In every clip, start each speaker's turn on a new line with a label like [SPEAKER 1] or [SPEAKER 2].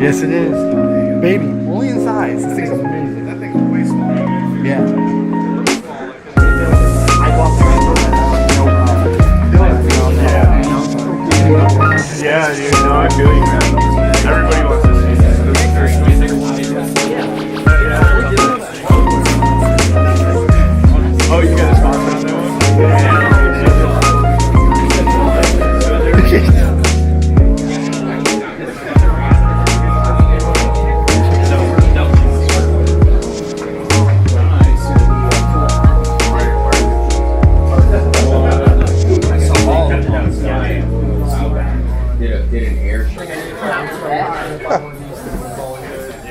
[SPEAKER 1] Yes, it is. Baby, only in size. This thing's amazing.
[SPEAKER 2] That thing's way smaller.
[SPEAKER 1] Yeah.
[SPEAKER 2] Yeah, dude. No, I feel you, man. Everybody wants to see this. Oh, you got a sponsor on that one?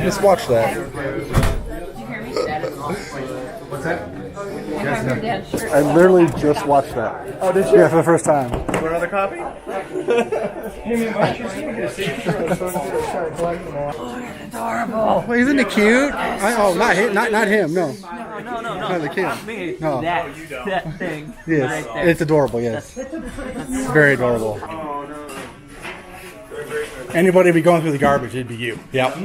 [SPEAKER 1] Just watch that.
[SPEAKER 2] What's that?
[SPEAKER 1] I literally just watched that.
[SPEAKER 2] Oh, did you?
[SPEAKER 1] Yeah, for the first time.
[SPEAKER 2] Want another copy?
[SPEAKER 1] Oh, isn't it cute? Oh, not him. Not him. No.
[SPEAKER 3] No.
[SPEAKER 1] Not the kid.
[SPEAKER 3] Not me.
[SPEAKER 1] No.
[SPEAKER 3] That thing.
[SPEAKER 1] Yes,
[SPEAKER 3] Right there.
[SPEAKER 1] it's adorable. Yes, it's very adorable.
[SPEAKER 2] Oh, no.
[SPEAKER 1] Anybody be going through the garbage, it'd be you. Yep.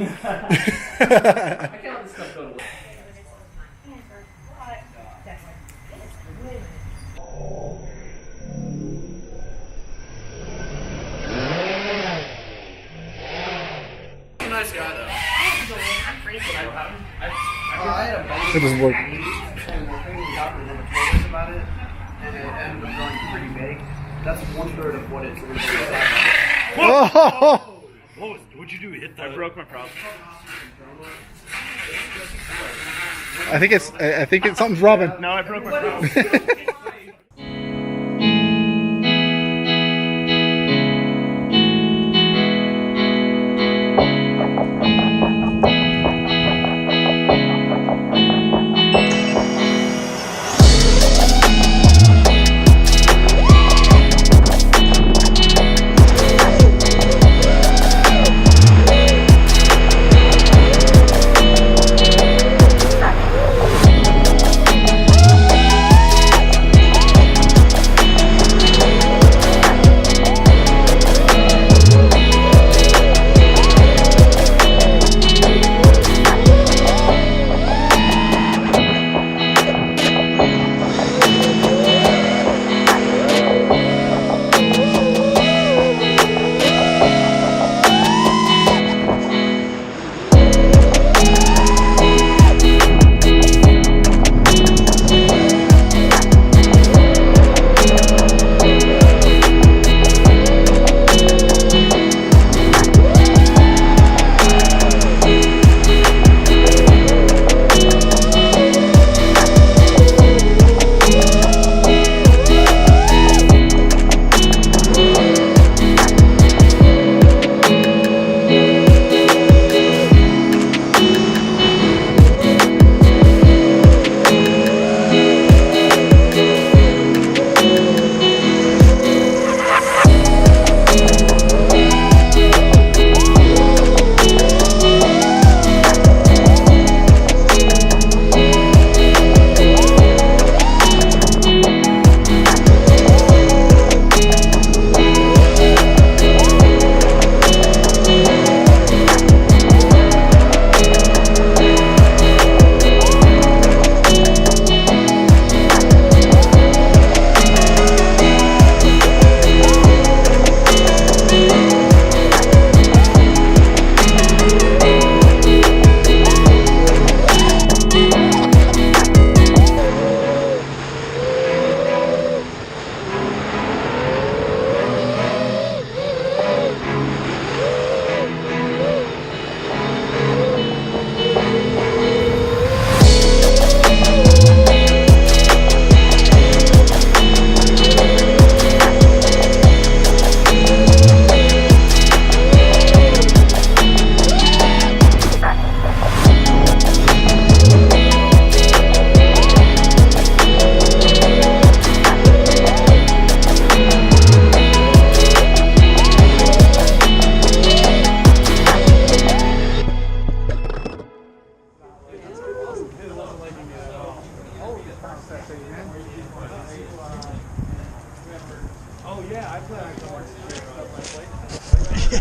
[SPEAKER 2] Nice guy, though.
[SPEAKER 1] It doesn't work.
[SPEAKER 2] About it, and it ended up growing pretty big. That's 1/3 of what it's originally.
[SPEAKER 1] Oh!
[SPEAKER 2] What'd you do? Hit that? I broke my prop.
[SPEAKER 1] I think it's something's rubbing.
[SPEAKER 2] No, I broke my prop.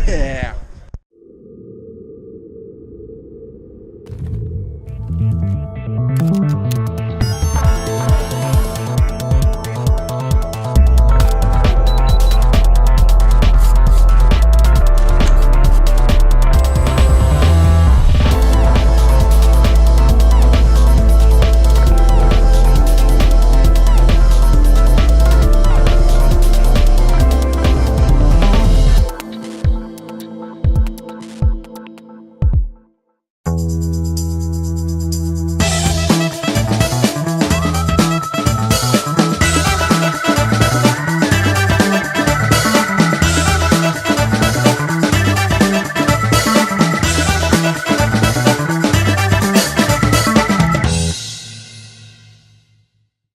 [SPEAKER 1] Yeah.